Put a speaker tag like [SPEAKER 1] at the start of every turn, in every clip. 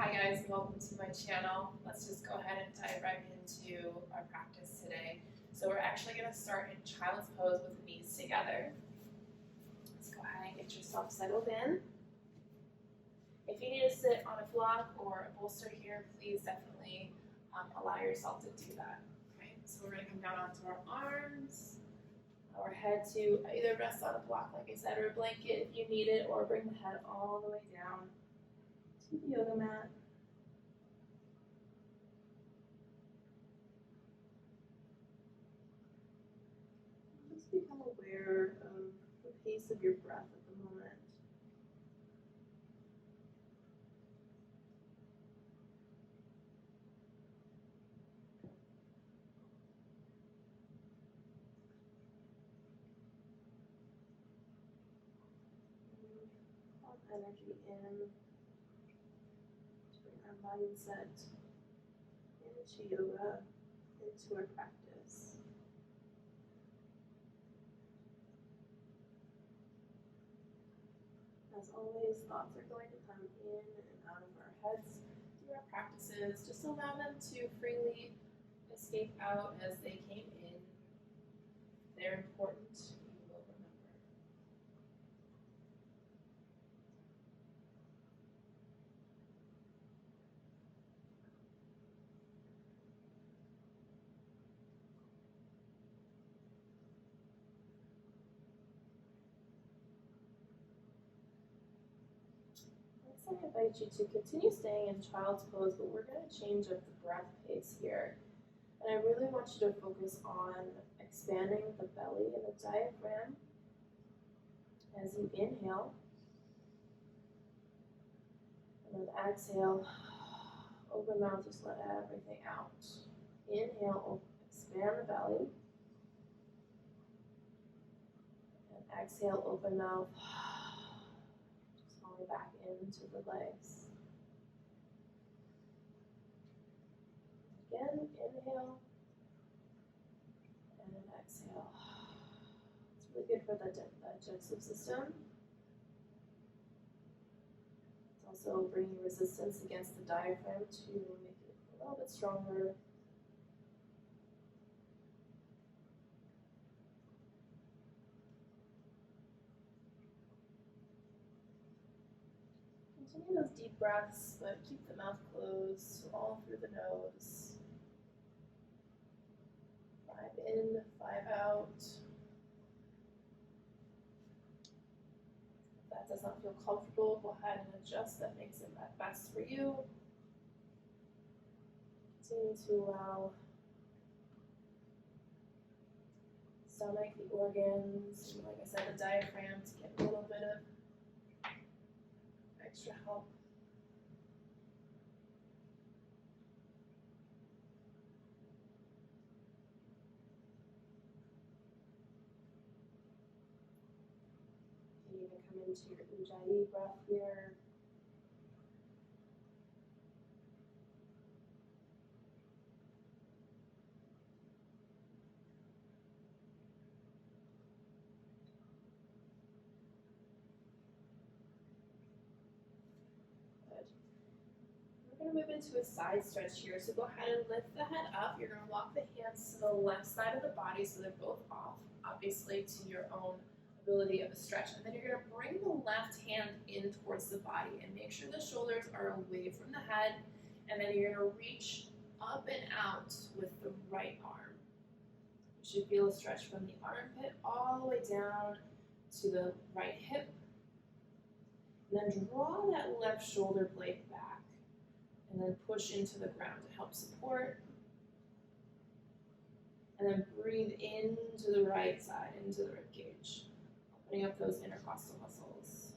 [SPEAKER 1] Hi guys, welcome to my channel. Let's just go ahead and dive right into our practice today. So we're actually going to start in child's pose with the knees together. Let's go ahead and get yourself settled in. If you need to sit on a block or a bolster here, please definitely allow yourself to do that. Okay, so we're going to come down onto our arms, our head to either rest on a block, like I said, or a blanket if you need it, or bring the head all the way down to the yoga mat. Just become aware of the pace of your breath at the moment. Energy in to bring our mindset into yoga, into our practice. As always, thoughts are going to come in and out of our heads through our practices. Just allow them to freely escape out as they came in. They're important. You will remember. I invite you to continue staying in child's pose, but we're going to change up the breath pace here. And I really want you to focus on expanding the belly and the diaphragm as you inhale. And then exhale, open mouth, just let everything out. Inhale, expand the belly. And exhale, open mouth. Back into the legs. Again, inhale and then exhale. It's really good for the digestive system. It's also bringing resistance against the diaphragm to make it a little bit stronger. Continue those deep breaths, but keep the mouth closed, all through the nose. 5 in, 5 out. If that does not feel comfortable, go ahead and adjust. That makes it best for you. Continue to allow stomach, the organs, like I said, the diaphragm to get a little bit of extra help. You can even come into your Ujjayi breath here. We're going to move into a side stretch here. So go ahead and lift the head up. You're going to walk the hands to the left side of the body so they're both off, obviously to your own ability of a stretch. And then you're going to bring the left hand in towards the body and make sure the shoulders are away from the head. And then you're going to reach up and out with the right arm. You should feel a stretch from the armpit all the way down to the right hip. And then draw that left shoulder blade back. And then push into the ground to help support. And then breathe into the right side, into the rib cage, opening up those intercostal muscles.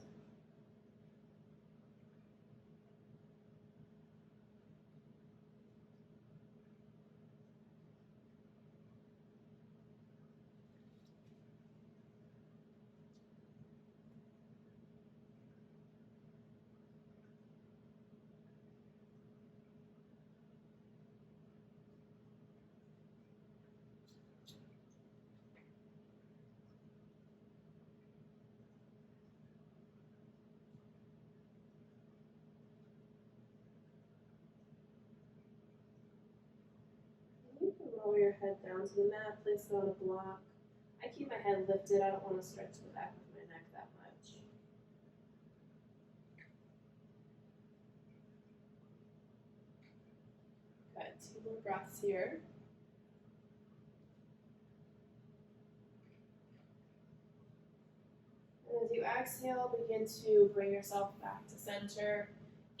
[SPEAKER 1] your head down to the mat, place it on a block. I keep my head lifted. I don't want to stretch the back of my neck that much. Good. 2 more breaths here. And as you exhale, begin to bring yourself back to center.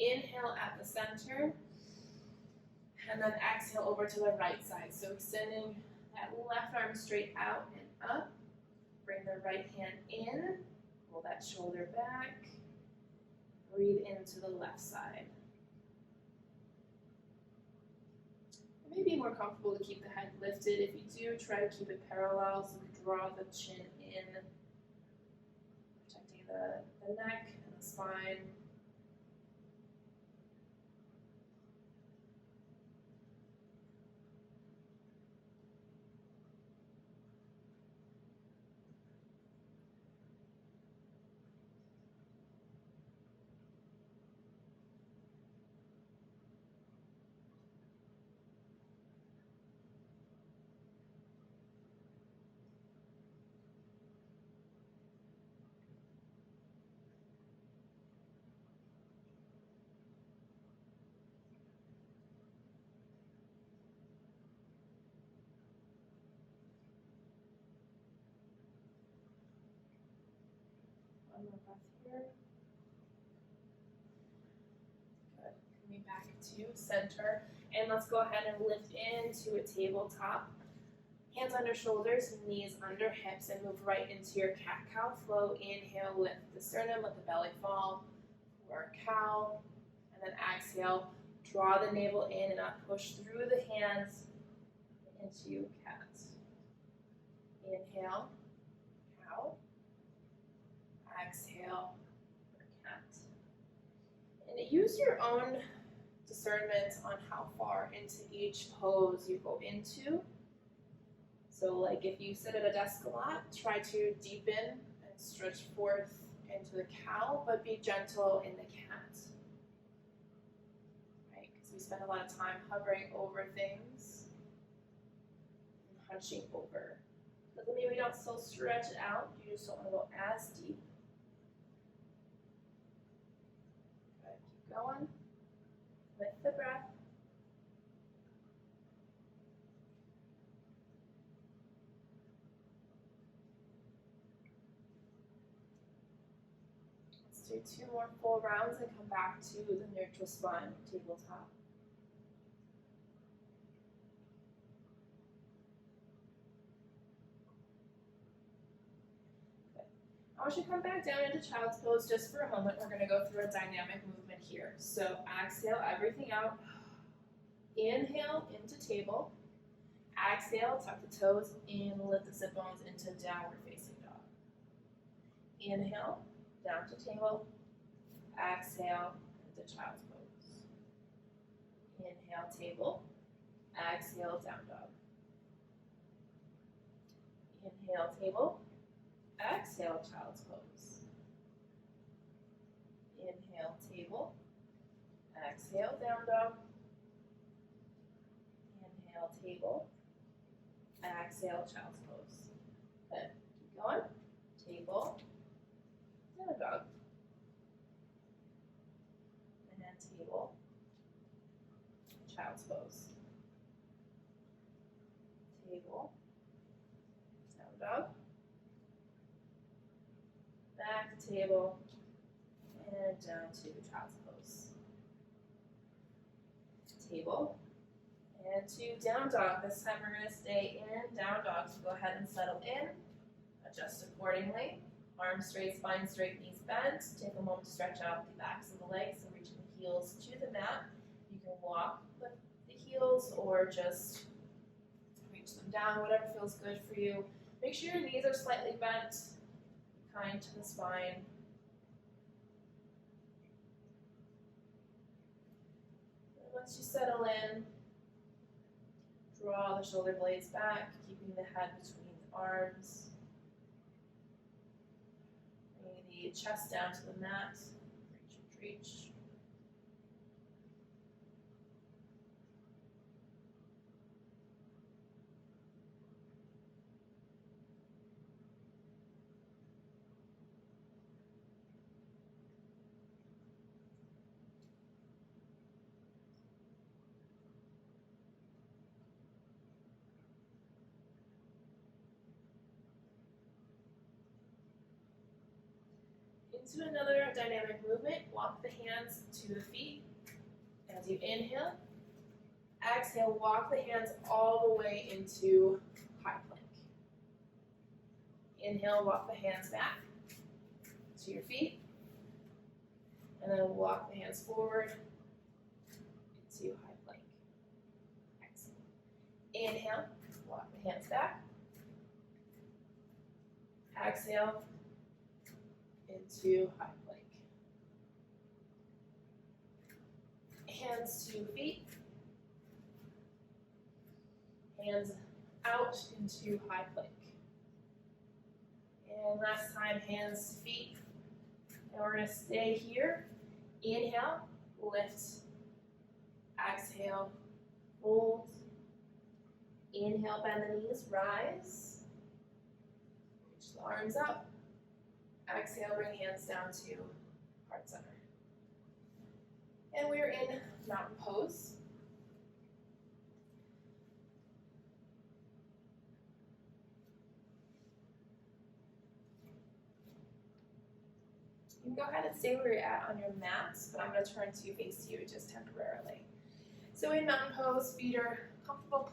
[SPEAKER 1] Inhale at the center. And then exhale over to the right side. So extending that left arm straight out and up. Bring the right hand in. Pull that shoulder back. Breathe into the left side. It may be more comfortable to keep the head lifted. If you do, try to keep it parallel, so draw the chin in, protecting the neck and the spine. One more breath here. Good. Coming back to center. And let's go ahead and lift into a tabletop. Hands under shoulders, knees under hips, and move right into your cat-cow flow. Inhale, lift the sternum, let the belly fall for cow. And then exhale, draw the navel in and up. Push through the hands into cat. Inhale, cow. Exhale for cat. And use your own discernment on how far into each pose you go into. So like if you sit at a desk a lot, try to deepen and stretch forth into the cow, but be gentle in the cat. Right? Because we spend a lot of time hovering over things and hunching over. Doesn't mean we don't still stretch it out, you just don't want to go as deep. Good, keep going with the breath. Let's do 2 more full rounds and come back to the neutral spine tabletop. I want you to come back down into child's pose just for a moment. We're going to go through a dynamic movement here. So exhale everything out. Inhale into table. Exhale, tuck the toes in, lift the sit bones into downward facing dog. Inhale, down to table. Exhale, into child's pose. Inhale, table. Exhale, down dog. Inhale, table. Exhale, child's pose. Inhale, table. Exhale, down dog. Inhale, table. Exhale, child's pose. Good. Keep going. Table. Down dog. And then table. Child's pose. Table. Down dog. Back to table, and down to child's pose. Table, and to down dog. This time we're going to stay in down dog, so go ahead and settle in, adjust accordingly. Arms straight, spine straight, knees bent. Take a moment to stretch out the backs of the legs and reaching the heels to the mat. You can walk with the heels or just reach them down, whatever feels good for you. Make sure your knees are slightly bent. Kind to the spine. And once you settle in, draw the shoulder blades back, keeping the head between the arms. Bringing the chest down to the mat. Reach. Into another dynamic movement. Walk the hands to the feet. As you inhale, exhale, walk the hands all the way into high plank. Inhale, walk the hands back to your feet. And then walk the hands forward into high plank. Exhale. Inhale, walk the hands back. Exhale into high plank. Hands to feet. Hands out into high plank. And last time, hands to feet. And we're going to stay here. Inhale, lift. Exhale, hold. Inhale, bend the knees, rise. Reach the arms up. Exhale, bring hands down to heart center. And we're in mountain pose. You can go ahead and stay where you're at on your mat, but I'm going to turn to face you just temporarily. So in mountain pose, feet are comfortable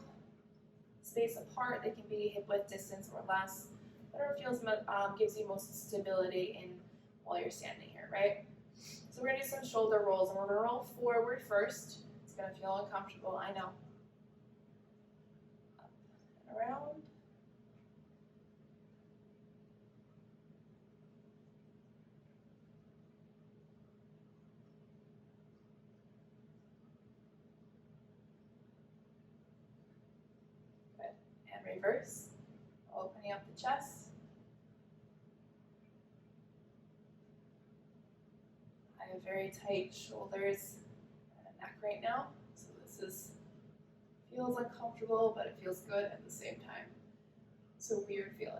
[SPEAKER 1] space apart. They can be hip width distance or less. Whatever feels gives you most stability in while you're standing here, right? So we're going to do some shoulder rolls, and we're going to roll forward first. It's going to feel uncomfortable, I know. Up and around. Good. And reverse. Opening up the chest. I have very tight shoulders and neck right now, so this feels uncomfortable, but it feels good at the same time. It's a weird feeling.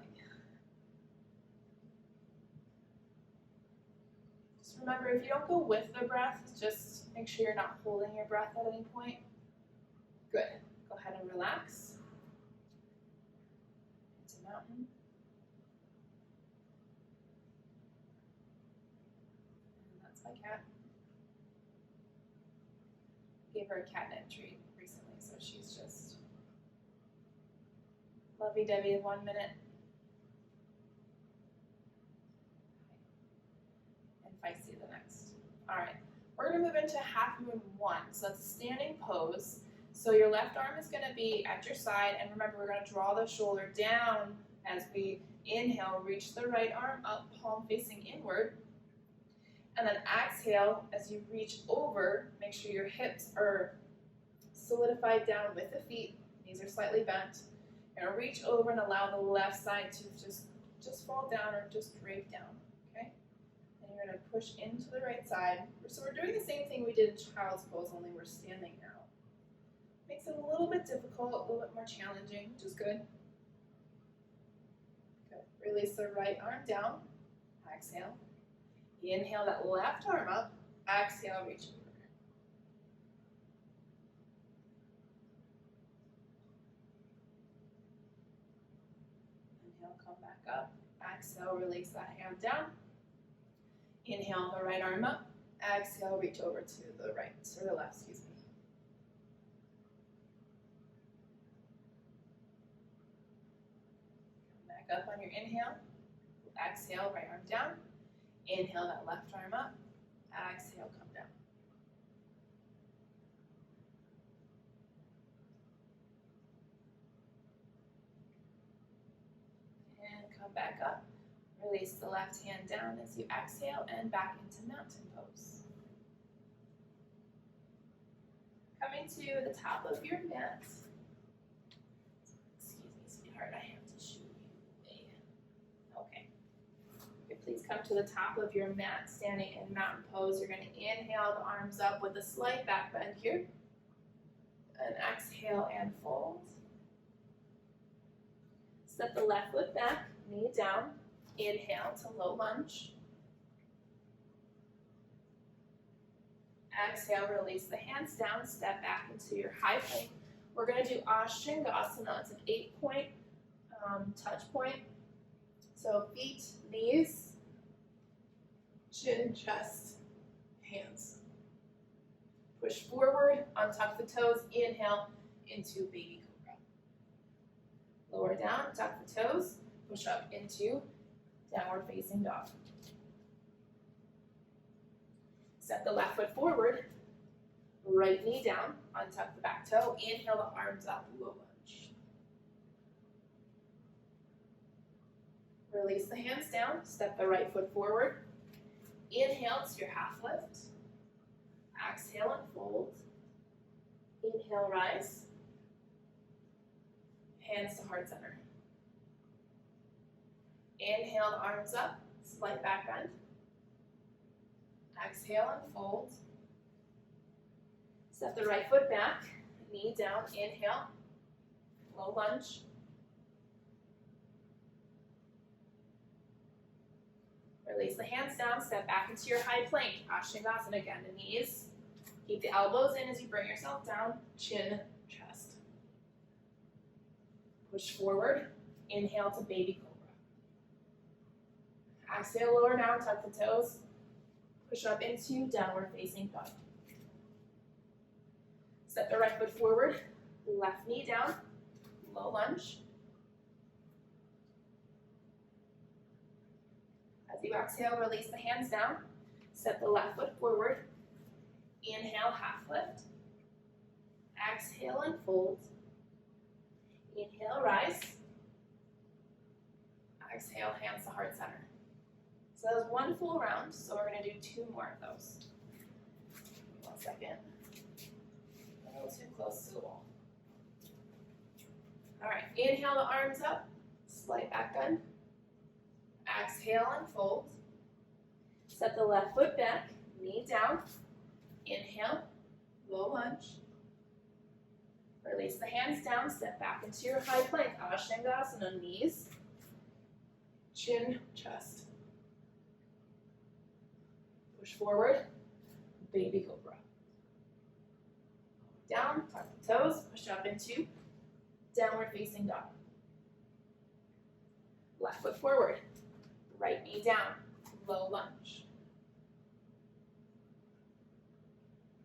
[SPEAKER 1] Just remember, if you don't go with the breath, just make sure you're not holding your breath at any point. Good. Go ahead and relax. Into mountain. My cat. Gave her a catnip treat recently, so she's just lovey-dovey 1 minute and feisty the next. All right, we're going to move into half moon 1. So that's a standing pose. So your left arm is going to be at your side, and remember, we're going to draw the shoulder down as we inhale. Reach the right arm up, palm facing inward. And then exhale, as you reach over, make sure your hips are solidified down with the feet. Knees are slightly bent. You're gonna reach over and allow the left side to just fall down or just drape down, okay? And you're gonna push into the right side. So we're doing the same thing we did in child's pose, only we're standing now. Makes it a little bit difficult, a little bit more challenging, which is good. Good. Release the right arm down. Exhale. Inhale that left arm up. Exhale, reach over. Inhale, come back up. Exhale, release that hand down. Inhale the right arm up. Exhale, reach over to the right, or the left, excuse me. Come back up on your inhale. Exhale, right arm down. Inhale that left arm up. Exhale, come down. And come back up. Release the left hand down as you exhale and back into mountain pose. Coming to the top of your mat. Excuse me, sweetheart, I have to shoot you. Okay. Please come to the top of your mat, standing in mountain pose. You're going to inhale the arms up with a slight back bend here. And exhale and fold. Step the left foot back, knee down. Inhale to low lunge. Exhale, release the hands down, step back into your high plank. We're going to do Ashtanga. It's an 8-point touch point. So feet, knees, chin, chest, hands. Push forward, untuck the toes, inhale into baby cobra. Lower down, tuck the toes, push up into downward facing dog. Step the left foot forward, right knee down, untuck the back toe, inhale the arms up, low lunge. Release the hands down, step the right foot forward, inhale to your half lift, exhale and fold, inhale, rise, hands to heart center. Inhale the arms up, slight back bend, exhale and fold, step the right foot back, knee down, inhale, low lunge, release the hands down, step back into your high plank, Ashtanga again, the knees, keep the elbows in as you bring yourself down, chin, chest. Push forward, inhale to baby cobra. Exhale, lower down, tuck the toes, push up into downward facing dog. Step the right foot forward, left knee down, low lunge. As you exhale, release the hands down, step the left foot forward, inhale, half lift, exhale and fold, inhale, rise, exhale, hands to heart center. So that was one full round, so we're going to do 2 more of those. 1 second. A little too close to the wall. All right, inhale the arms up, slight back bend. Exhale and fold. Step the left foot back, knee down. Inhale, low lunge. Release the hands down, step back into your high plank, Ashtanga, knees, chin, chest. Push forward, baby cobra. Down, tuck the toes, push up into downward facing dog. Left foot forward, right knee down, low lunge.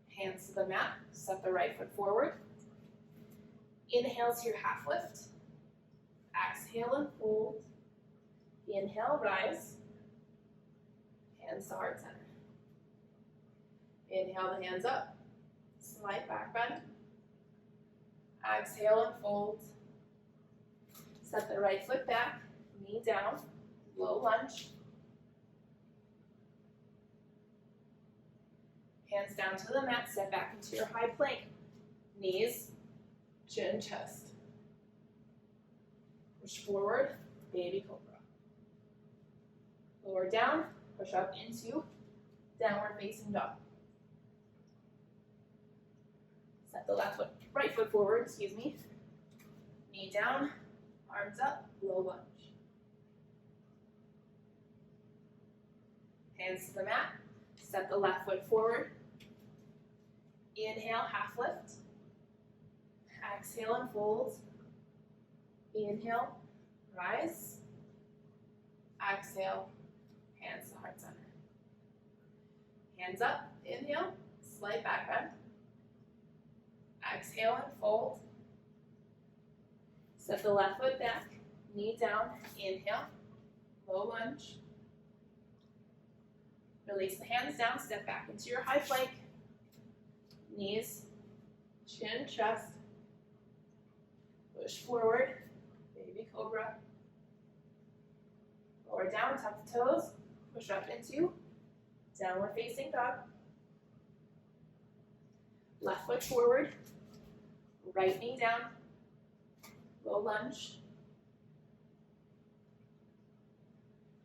[SPEAKER 1] Hands to the mat, step the right foot forward. Inhale to your half lift. Exhale and fold. Inhale, rise. Hands to heart center. Inhale the hands up, slight back bend. Exhale and fold. Step the right foot back, knee down, low lunge. Hands down to the mat, step back into your high plank. Knees, chin, chest. Push forward, baby cobra. Lower down, push up into downward facing dog. Step the right foot forward, knee down, arms up, low lunge. Hands to the mat, step the left foot forward. Inhale, half lift. Exhale and fold. Inhale, rise. Exhale, hands to heart center. Hands up, inhale, slight back bend. Exhale and fold. Step the left foot back, knee down, inhale, low lunge. Release the hands down, step back into your high plank. Knees, chin, chest. Push forward, baby cobra. Lower down, tuck the toes, push up into downward facing dog. Left foot forward, right knee down, low lunge.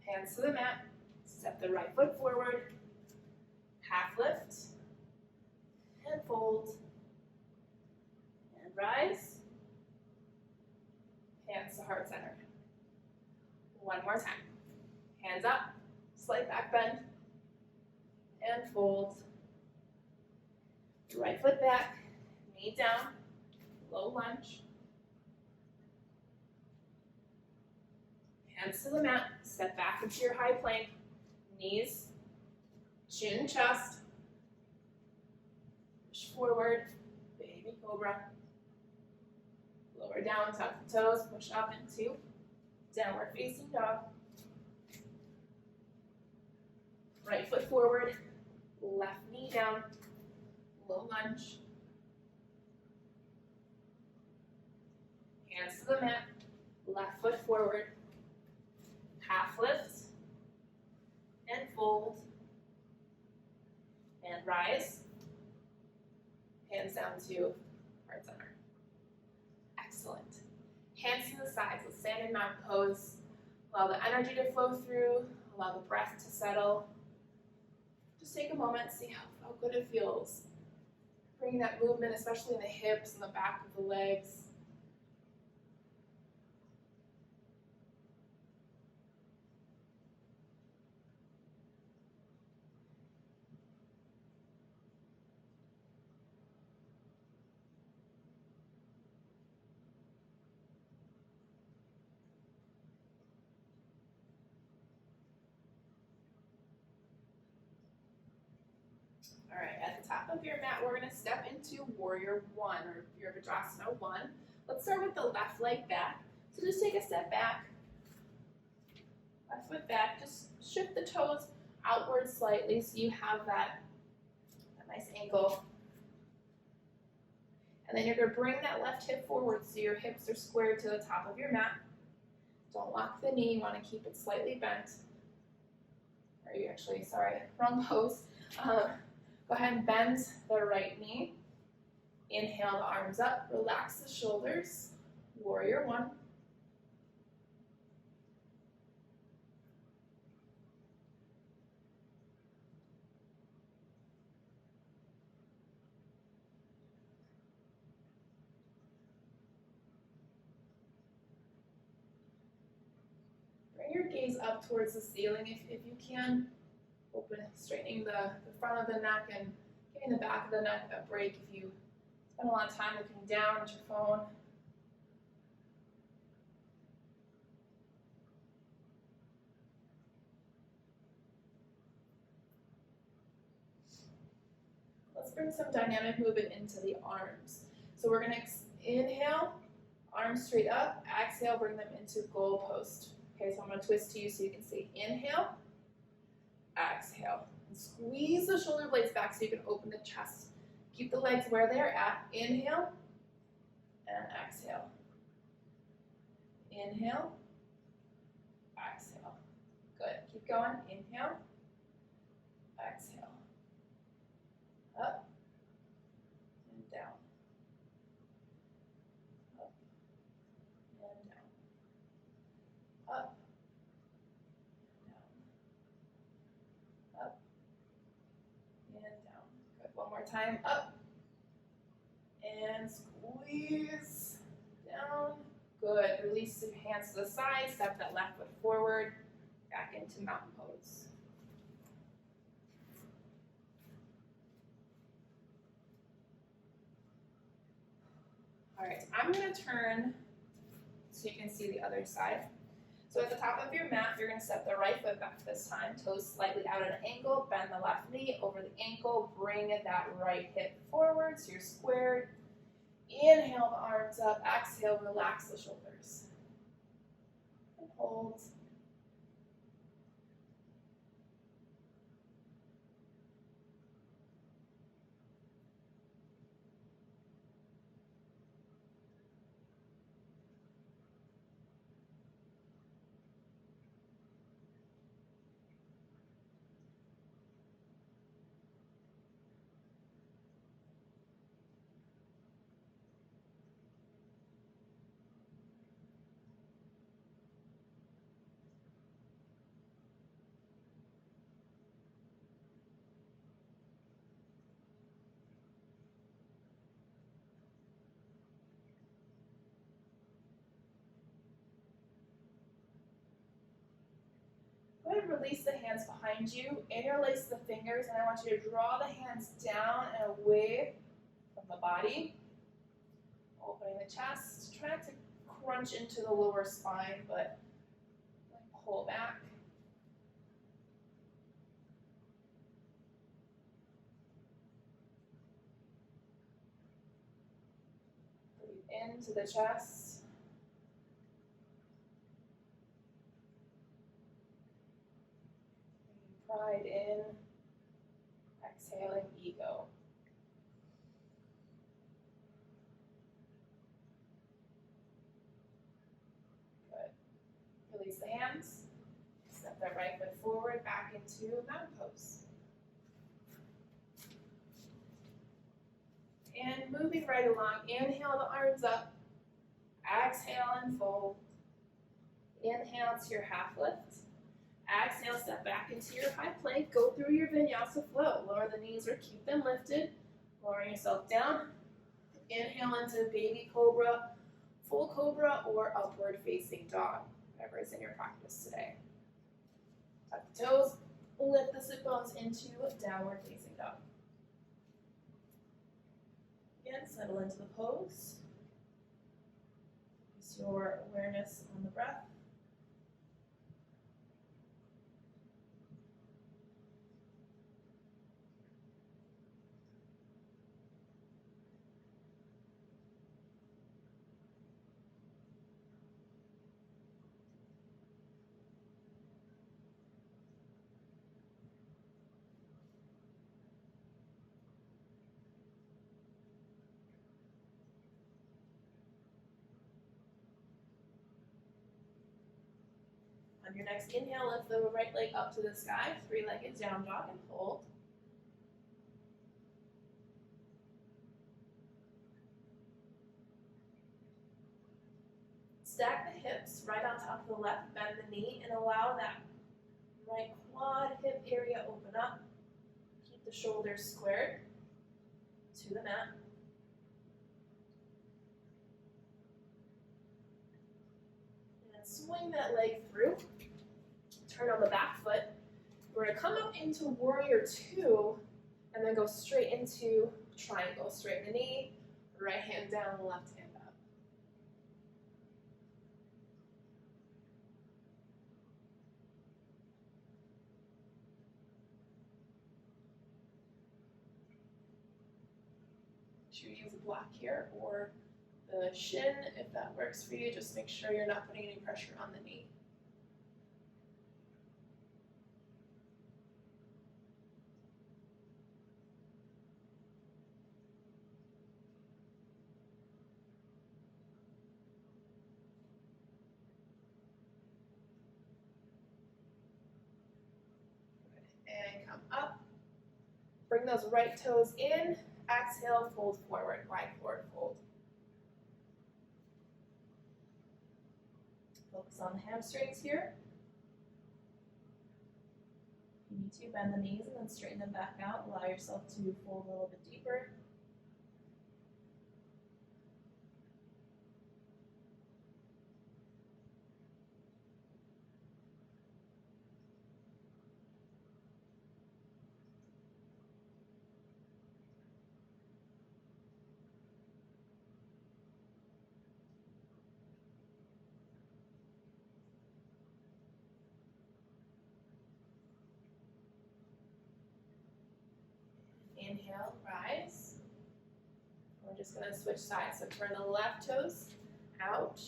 [SPEAKER 1] Hands to the mat, step the right foot forward, half lift, and fold, and rise. Hands to heart center. One more time. Hands up, slight back bend, and fold. Right foot back, knee down, low lunge. Hands to the mat, step back into your high plank, knees, Chin, chest. Push forward, baby cobra. Lower down, tuck the toes, push up into downward facing dog. Right foot forward, left knee down, low lunge. Hands to the mat, left foot forward, half lift, and fold, and rise. Hands down to heart center. Excellent. Hands to the sides. Let's stand in mountain pose. Allow the energy to flow through. Allow the breath to settle. Just take a moment, see how good it feels. Bring that movement, especially in the hips and the back of the legs. All right, at the top of your mat, we're gonna step into Warrior One, or Virabhadrasana 1. Let's start with the left leg back. So just take a step back, left foot back, just shift the toes outward slightly so you have that nice angle. And then you're gonna bring that left hip forward so your hips are squared to the top of your mat. Don't lock the knee, you wanna keep it slightly bent. Or you actually, sorry, wrong pose. Go ahead and bend the right knee. Inhale the arms up, relax the shoulders. Warrior One. Bring your gaze up towards the ceiling if you can. Open, straightening the front of the neck and giving the back of the neck a break if you spend a lot of time looking down at your phone. Let's bring some dynamic movement into the arms. So we're gonna inhale, arms straight up, exhale, bring them into goal post. Okay, so I'm gonna twist to you so you can see inhale, exhale. And squeeze the shoulder blades back so you can open the chest. Keep the legs where they are at. Inhale and exhale. Inhale, exhale. Good. Keep going. Inhale, exhale. Up and down. Up and down. Up. Up and down. Good. One more time. Up and squeeze down. Good. Release your hands to the side. Step that left foot forward. Back into mountain pose. All right. I'm going to turn so you can see the other side. So at the top of your mat, you're going to step the right foot back this time, toes slightly out at an angle, bend the left knee over the ankle, bring that right hip forward so you're squared. Inhale the arms up, exhale, relax the shoulders. And hold. Go ahead and release the hands behind you, interlace the fingers, and I want you to draw the hands down and away from the body. Opening the chest, try not to crunch into the lower spine, but pull back. into the chest. Pride in. Exhaling ego. Good. Release the hands. Step that right foot forward, back into mountain pose. And moving right along, inhale the arms up. Exhale and fold. Inhale to your half lift. Exhale, step back into your high plank. Go through your vinyasa flow. Lower the knees or keep them lifted. Lowering yourself down. Inhale into baby cobra, full cobra, or upward facing dog. Whatever is in your practice today. Tuck the toes. Lift the sit bones into downward facing dog. Again, settle into the pose. Use your awareness on the breath. On your next inhale, lift the right leg up to the sky, three-legged down dog, and hold. Stack the hips right on top of the left, bend the knee, and allow that right quad hip area open up. Keep the shoulders squared to the mat. And swing that leg through. Turn on the back foot. We're going to come up into warrior two and then go straight into triangle. Straighten the knee, right hand down, left hand up. Should we use a block here or the shin if that works for you? Just make sure you're not putting any pressure on the knee. And come up. Bring those right toes in. Exhale, fold forward, wide forward fold. Focus on the hamstrings here. If you need to, bend the knees and then straighten them back out. Allow yourself to fold a little bit deeper. Inhale, rise. We're just going to switch sides. So turn the left toes out.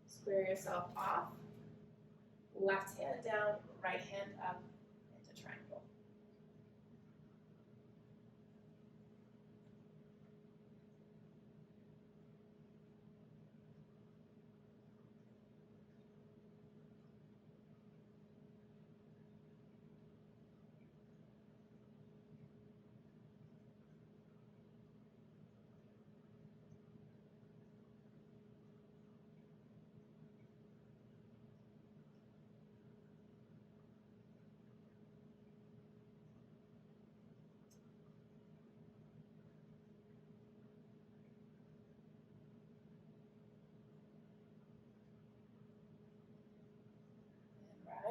[SPEAKER 1] Square yourself off. Left hand down, right hand up into triangle.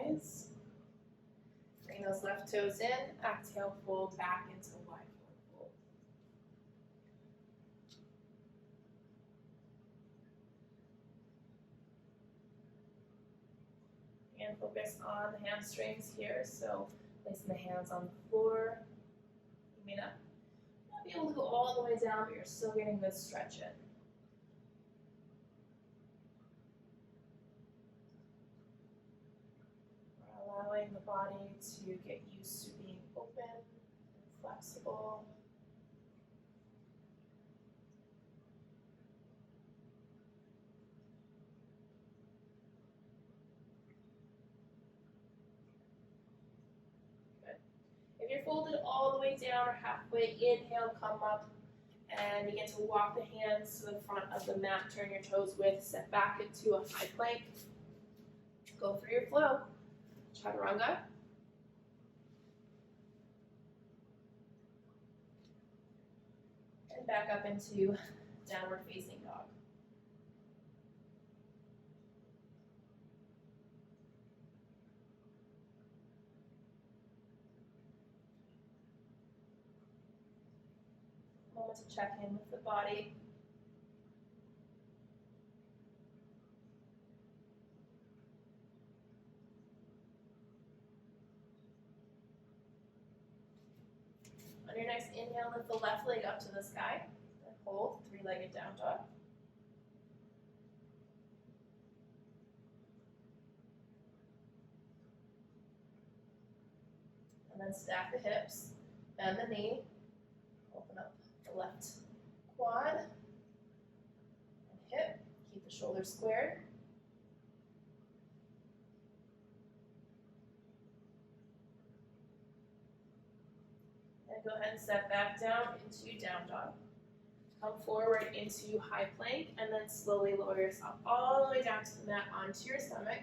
[SPEAKER 1] Rise. Bring those left toes in. Exhale, fold back into wide forward fold. And focus on the hamstrings here. So placing the hands on the floor. You may not be able to go all the way down, but you're still getting good stretch in. body to get used to being open and flexible. Good. If you're folded all the way down or halfway, inhale, come up and begin to walk the hands to the front of the mat. Turn your toes width, step back into a high plank. Go through your flow. Chaturanga. And back up into downward facing dog. Moment to check in with the body. On your next inhale, lift the left leg up to the sky and hold, three-legged down dog. And then stack the hips, bend the knee, open up the left quad and hip, keep the shoulders squared. And go ahead and step back down into down dog. Come forward into high plank and then slowly lower yourself all the way down to the mat onto your stomach.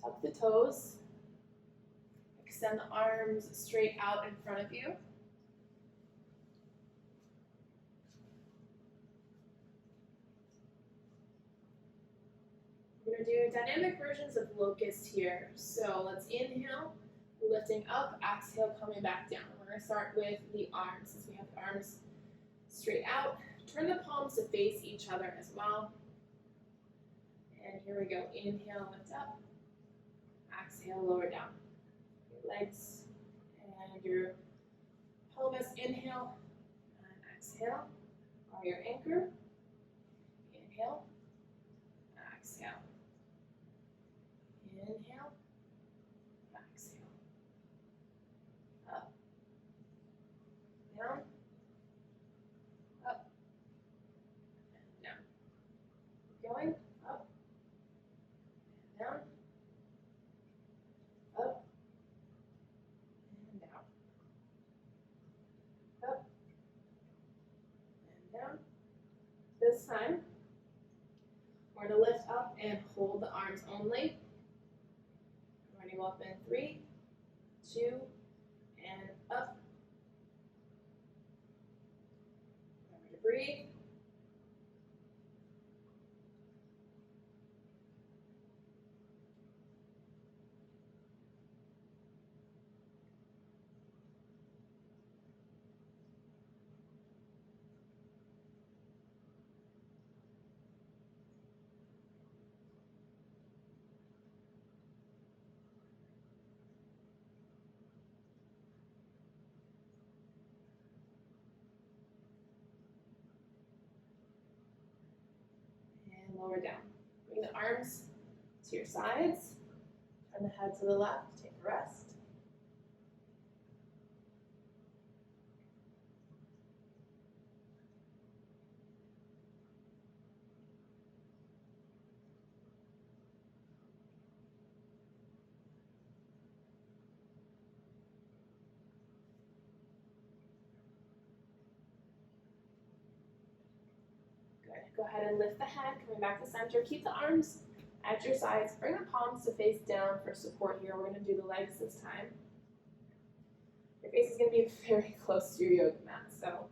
[SPEAKER 1] Tuck the toes. Extend the arms straight out in front of you. We're going to do dynamic versions of locust here. So let's inhale, lifting up, exhale, coming back down. We're going to start with the arms, since we have the arms straight out. Turn the palms to face each other as well. And here we go. Inhale, lift up. Exhale, lower down. Your legs and your pelvis. Inhale and exhale are your anchor. Inhale, exhale. Inhale, exhale. Up, down, up, and down. Keep going, up, and down, up, and down, up, and down. This time, we're going to lift up and hold the arms only. We're going to go up in 3, 2, and up. Remember to breathe. And lower down. Bring the arms to your sides. Turn the head to the left. Take a rest. Good. Go ahead and lift the head, coming back to center. Keep the arms at your sides. Bring the palms to face down for support here. We're going to do the legs this time. Your face is going to be very close to your yoga mat, so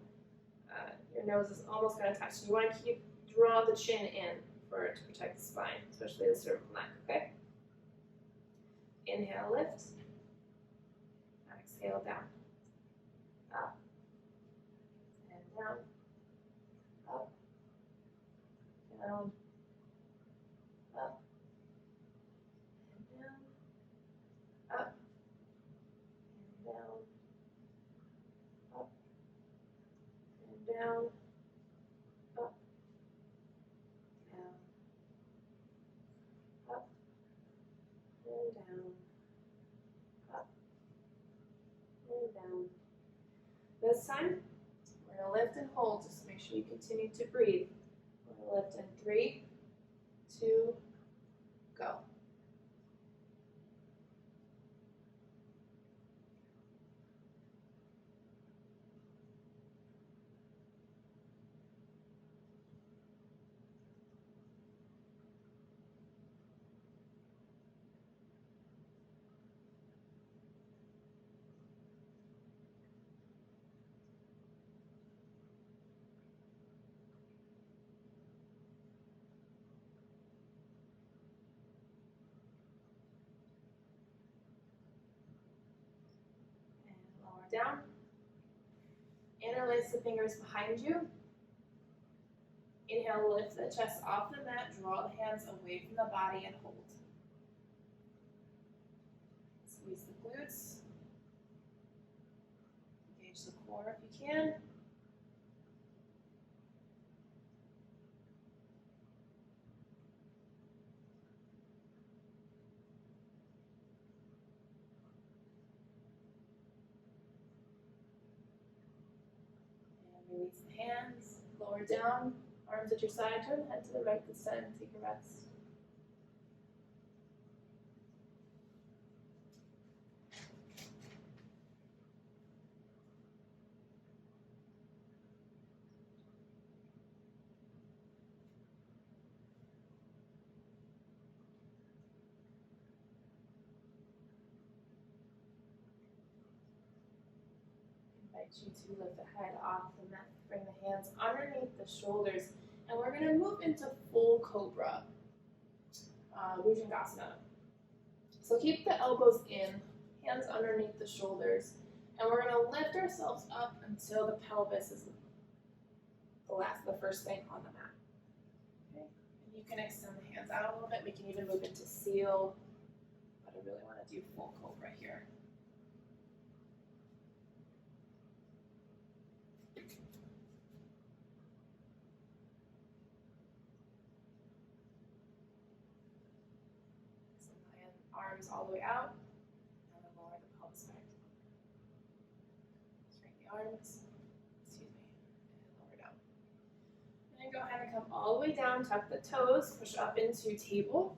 [SPEAKER 1] your nose is almost going to touch. You want to draw the chin in to protect the spine, especially the cervical neck, okay? Inhale, lift. Exhale, down. Up. And down. Up. Down. Up. And down. Up. And down. Up. And down. Up. this time, we're going to lift and hold. Just make sure you continue to breathe. We're going to lift in 3, 2, go. Down. Interlace the fingers behind you. Inhale, lift the chest off the mat, draw the hands away from the body and hold. Squeeze the glutes. Engage the core if you can. Release the hands, lower down, arms at your side, turn the head to the right this time, take a rest. I invite you to lift the head off the mat, bring the hands underneath the shoulders, and we're going to move into full cobra, Bhujangasana. So keep the elbows in, hands underneath the shoulders, and we're going to lift ourselves up until the pelvis is the first thing on the mat. Okay. And you can extend the hands out a little bit. We can even move into seal, but I really want to do full cobra here. Arms all the way out, and then lower the pelvis back. Straighten the arms, and lower down. And then go ahead and come all the way down, tuck the toes, push up into table.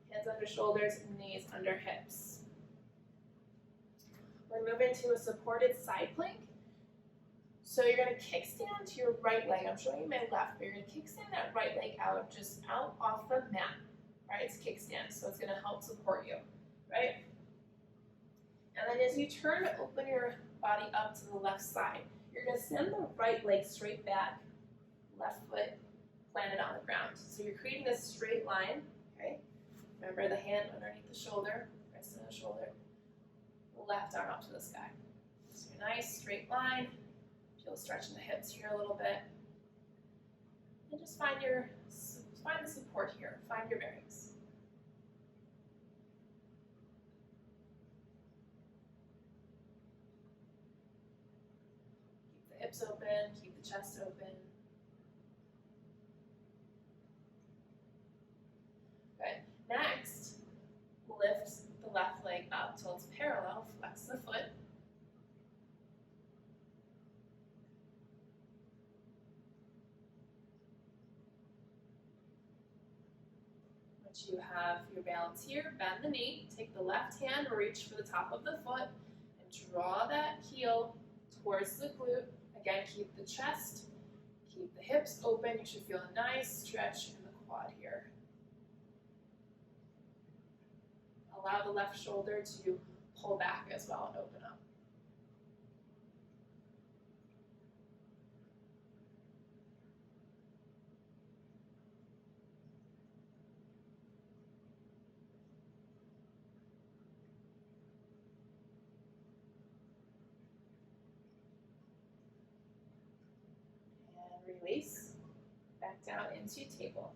[SPEAKER 1] Hands under shoulders, knees under hips. We're going to move into a supported side plank. So you're going to kickstand to your right leg. I'm showing you my left, but you're going to kickstand that right leg out, just out off the mat. Right, it's kickstand, so it's going to help support you, right? And then as you turn to open your body up to the left side, you're going to send the right leg straight back, left foot planted on the ground. So you're creating this straight line, okay? Remember the hand underneath the shoulder, wrist on the shoulder, the left arm up to the sky. So a nice straight line. Feel stretching the hips here a little bit. And just find the support here, find your bearings. Keep the hips open, keep the chest open. Good. Next, lift the left leg up till it's parallel, flex the foot. Once you have your balance here, bend the knee, take the left hand, reach for the top of the foot, and draw that heel towards the glute. Again, keep the chest, keep the hips open. You should feel a nice stretch in the quad here. Allow the left shoulder to pull back as well and open up. Release, back down into table.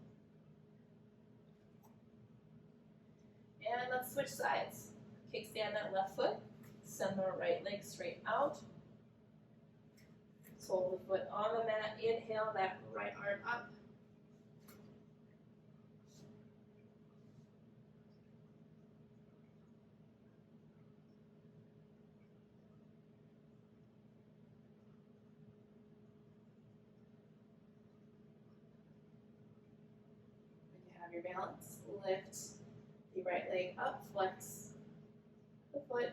[SPEAKER 1] And let's switch sides. Kickstand that left foot, send the right leg straight out. Hold the foot on the mat, inhale that right arm up. your balance. Lift the right leg up, flex the foot.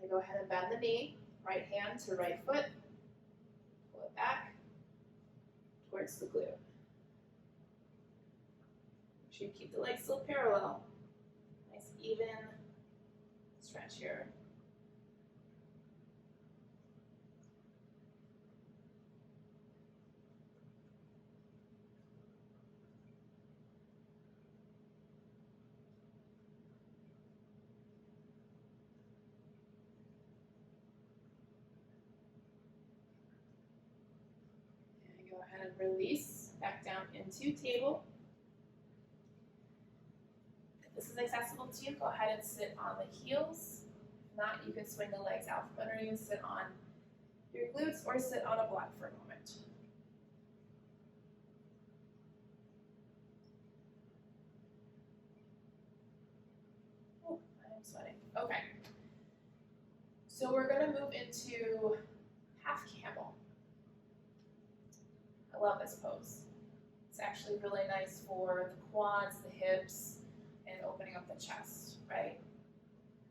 [SPEAKER 1] And go ahead and bend the knee, right hand to right foot. Pull it back towards the glute. Make sure you keep the legs still parallel. Nice even stretch here. And go ahead and release back down into table. If this is accessible to you, go ahead and sit on the heels. If not, you can swing the legs out from under you, sit on your glutes, or sit on a block for a moment. Oh, I am sweating. Okay. So we're going to move into half camel. I love this pose. It's actually really nice for the quads, the hips, and opening up the chest, right?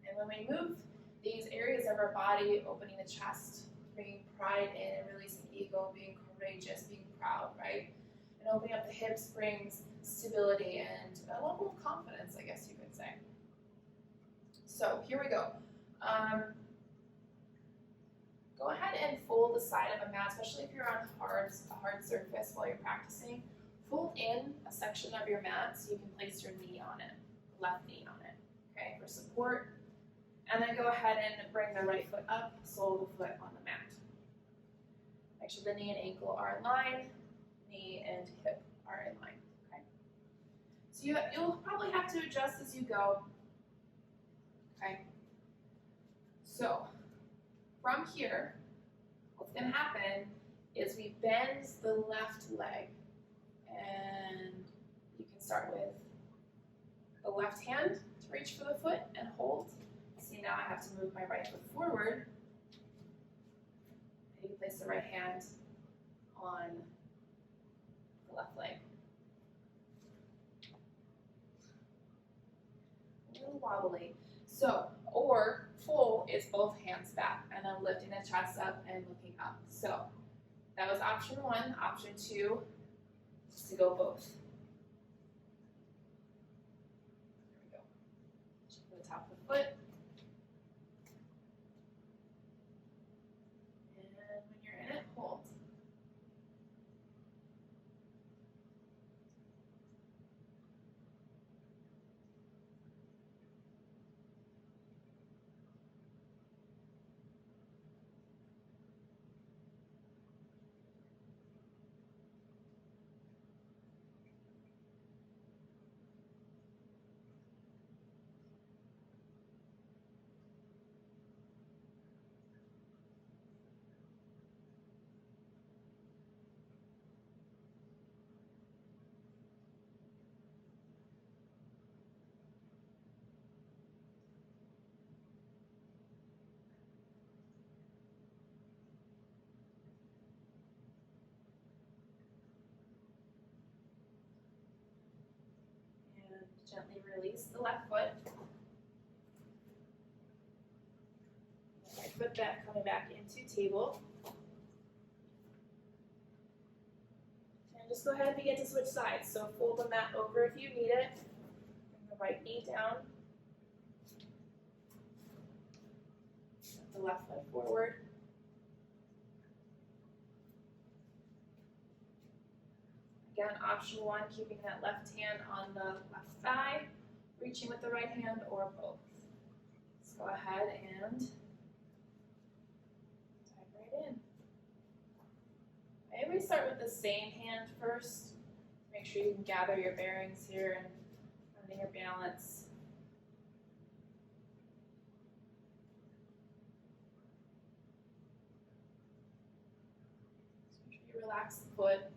[SPEAKER 1] And when we move these areas of our body, opening the chest, bringing pride in and releasing ego, being courageous, being proud, right? And opening up the hips brings stability and a level of confidence, I guess you could say. So here we go. Go ahead and fold the side of a mat, especially if you're on a hard surface while you're practicing. Fold in a section of your mat so you can place your knee on it, left knee on it, okay, for support. And then go ahead and bring the right foot up, sole of the foot on the mat. Make sure the knee and ankle are in line, knee and hip are in line, okay? So you'll probably have to adjust as you go, okay? So from here, what's going to happen is we bend the left leg, and you can start with the left hand to reach for the foot and hold. See, now I have to move my right foot forward. And you can place the right hand on the left leg. A little wobbly. So, or full is both hands back and then lifting the chest up and looking up. So that was option one. Option two is to go both. There we go. To the top of the foot. And when you're in it, hold. Gently release the left foot. Right foot back, coming back into table. And just go ahead and begin to switch sides. So fold the mat over if you need it. Bring the right knee down. Set the left foot forward. Again, option one, keeping that left hand on the left thigh, reaching with the right hand or both. Let's go ahead and dive right in. Maybe start with the same hand first. Make sure you can gather your bearings here and finding your balance. Just make sure you relax the foot.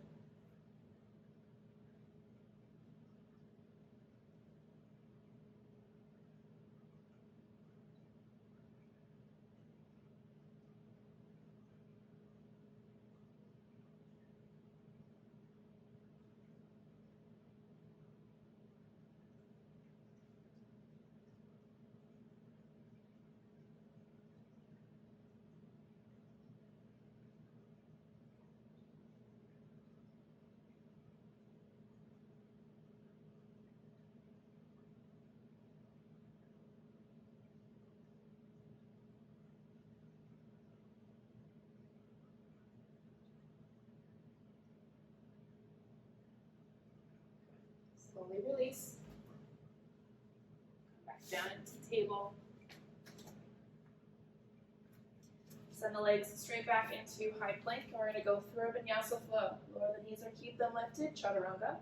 [SPEAKER 1] Slowly release. Come back down into the table. Send the legs straight back into high plank. We're going to go through a vinyasa flow. Lower the knees or keep them lifted, chaturanga.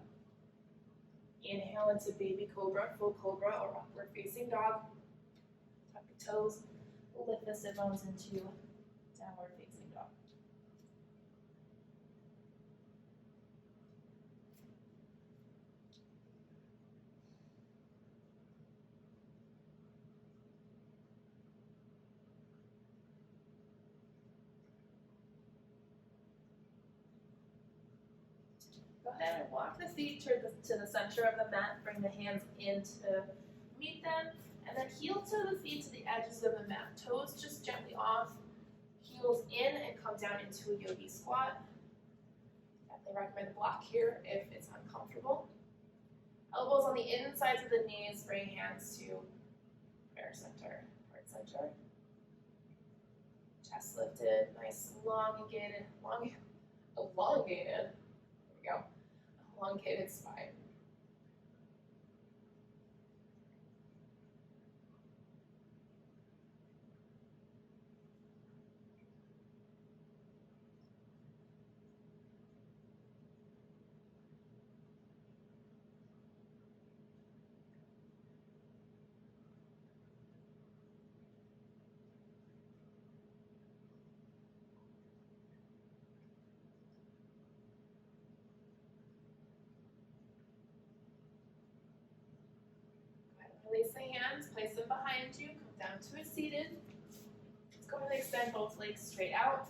[SPEAKER 1] Inhale into baby cobra, full cobra, or upward facing dog. Tuck the toes, lift the sit bones into downward facing dog. Go ahead and walk the feet to the center of the mat. Bring the hands in to meet them. And then heel to the feet to the edges of the mat. Toes just gently off. Heels in and come down into a yogi squat. Definitely recommend the block here if it's uncomfortable. Elbows on the insides of the knees. Bring hands to prayer center, heart center. Chest lifted, nice elongated, there we go. Elongated spine. Release the hands, place them behind you, come down to a seated. Let's go ahead and extend both legs straight out.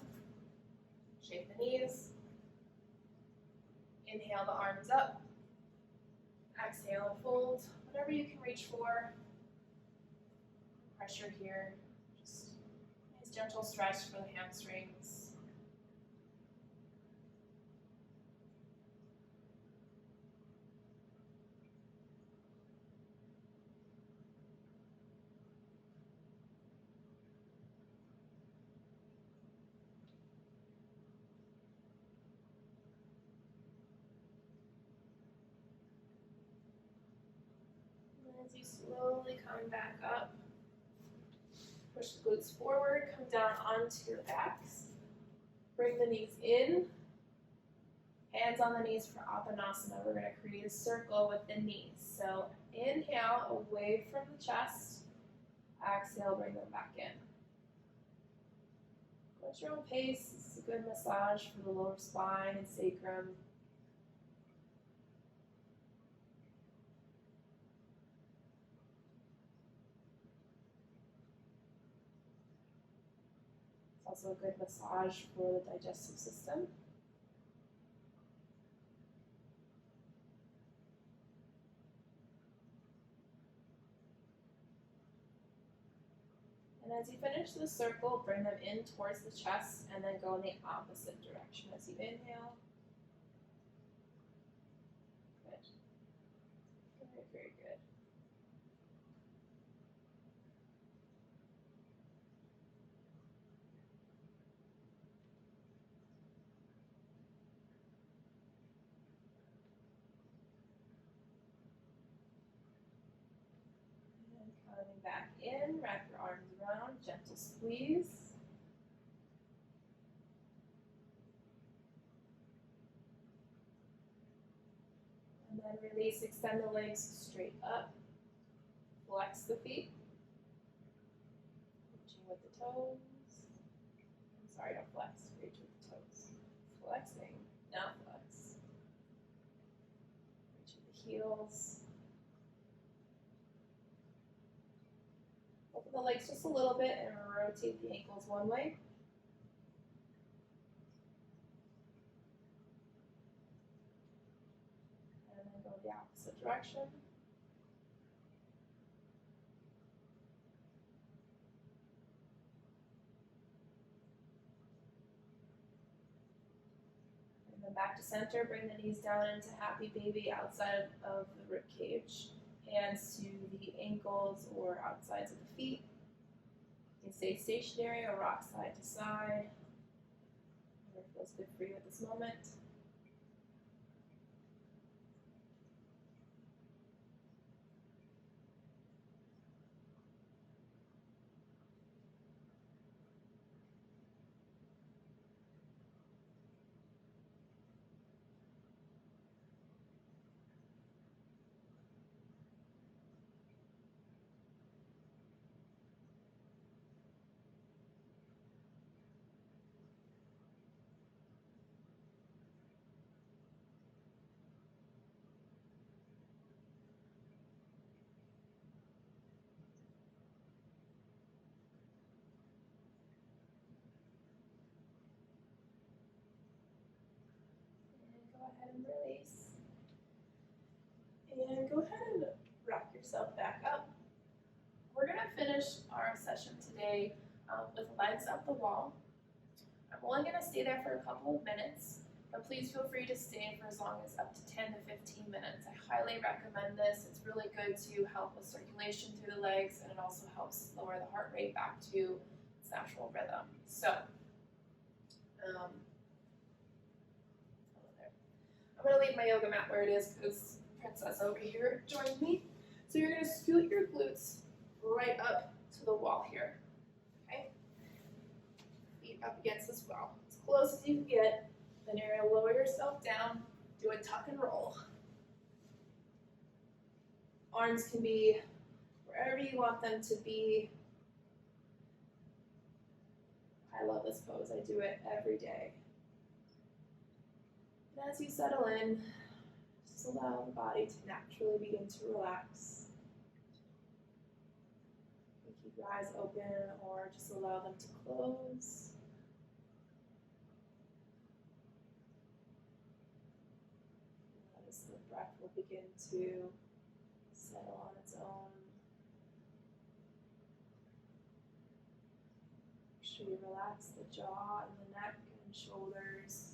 [SPEAKER 1] Shake the knees. Inhale the arms up. Exhale, fold. Whatever you can reach for. Pressure here. Just a nice gentle stretch for the hamstrings. As you slowly come back up, push the glutes forward, come down onto your backs. Bring the knees in, hands on the knees for Apanasana. We're going to create a circle with the knees. So inhale away from the chest, exhale, bring them back in. Go at your own pace. This is a good massage for the lower spine and sacrum. Also a good massage for the digestive system. And as you finish the circle, bring them in towards the chest and then go in the opposite direction as you inhale. Good. Very, very good. Coming back in, wrap your arms around, gentle squeeze. And then release, extend the legs straight up. Flex the feet. Reaching with the toes. I'm sorry, don't flex, reach with the toes. Flexing, now flex. Reach with the heels. Open the legs just a little bit and rotate the ankles one way. And then go the opposite direction. And then back to center, bring the knees down into happy baby outside of the rib cage. Hands to the ankles or outsides of the feet. You can stay stationary or rock side to side. Whatever feels good for you at this moment. finish our session today with legs up the wall. I'm only going to stay there for a couple of minutes, but please feel free to stay for as long as up to 10 to 15 minutes. I highly recommend this. It's really good to help with circulation through the legs, and it also helps lower the heart rate back to its natural rhythm. So, I'm going to leave my yoga mat where it is because Princess over here joined me. So you're going to scoot your glutes right up to the wall here. Okay? Feet up against this wall. As close as you can get. Then you're going to lower yourself down, do a tuck and roll. Arms can be wherever you want them to be. I love this pose. I do it every day. And as you settle in, just allow the body to naturally begin to relax. You keep your eyes open or just allow them to close. Notice the breath will begin to settle on its own. Make sure you relax the jaw and the neck and shoulders.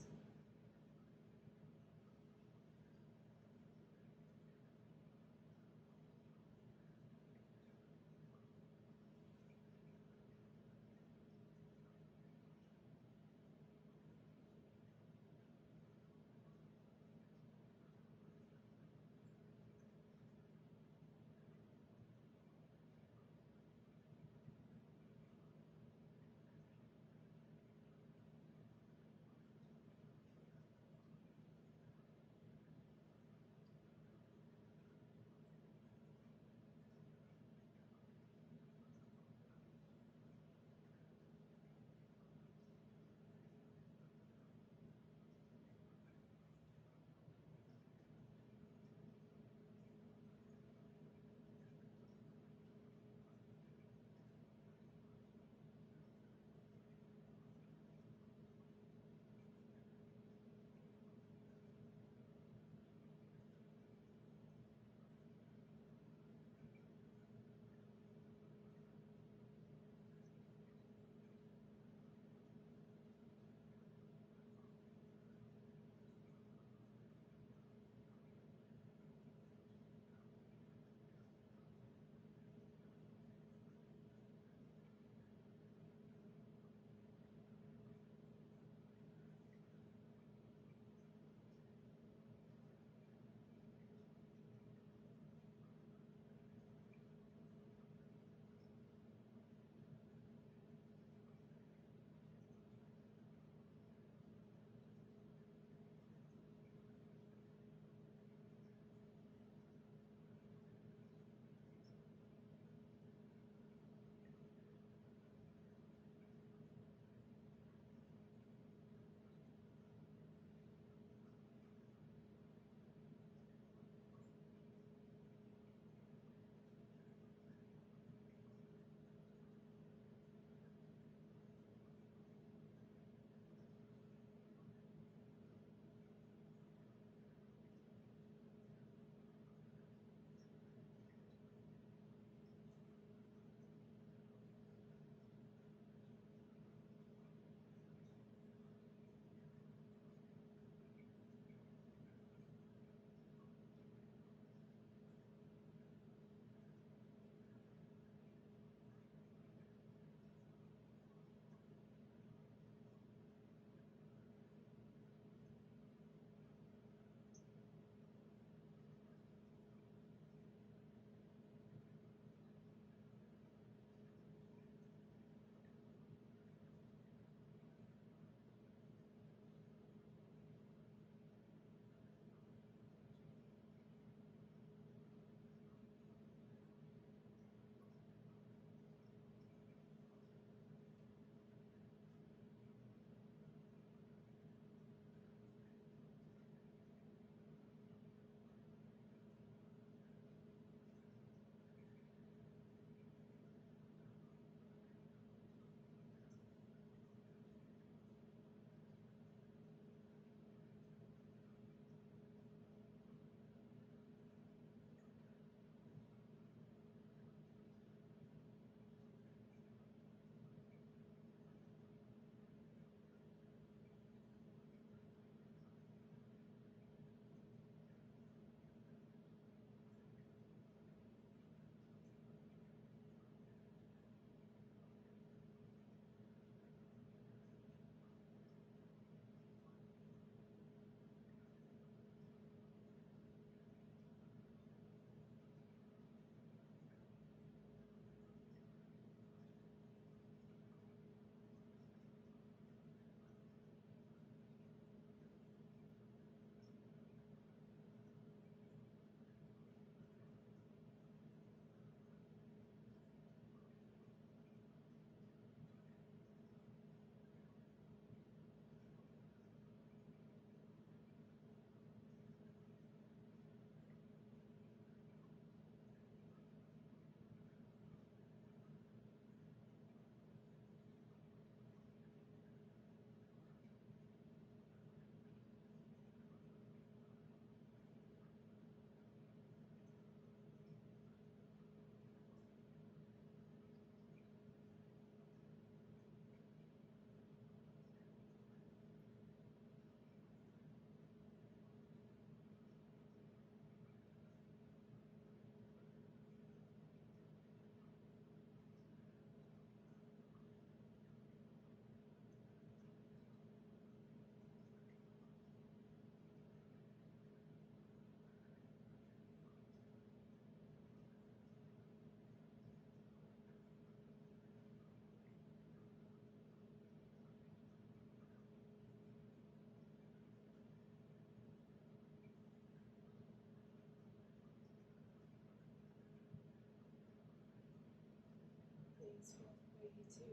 [SPEAKER 1] ways, feel free to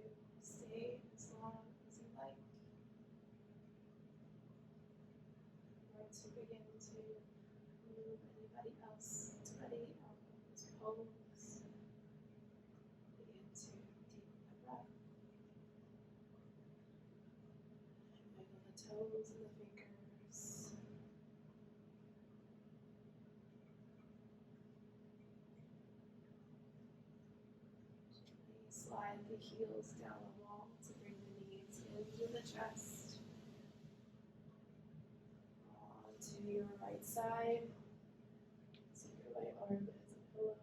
[SPEAKER 1] stay as long as you like, or to begin to move anybody else that's ready out of this pose. Begin to deepen the breath and wiggle the toes and the fingers. Slide the heels down the wall to bring the knees into the chest. Onto your right side. So your right arm as a pillow.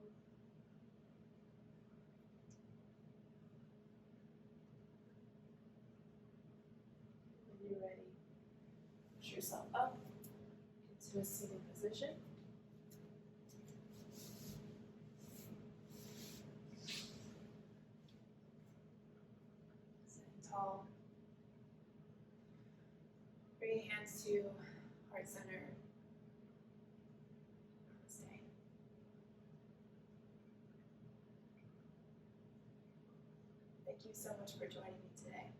[SPEAKER 1] When you're ready, push yourself up into a sitting position. Sitting tall. Bring your hands to heart center. Namaste. Thank you so much for joining me today.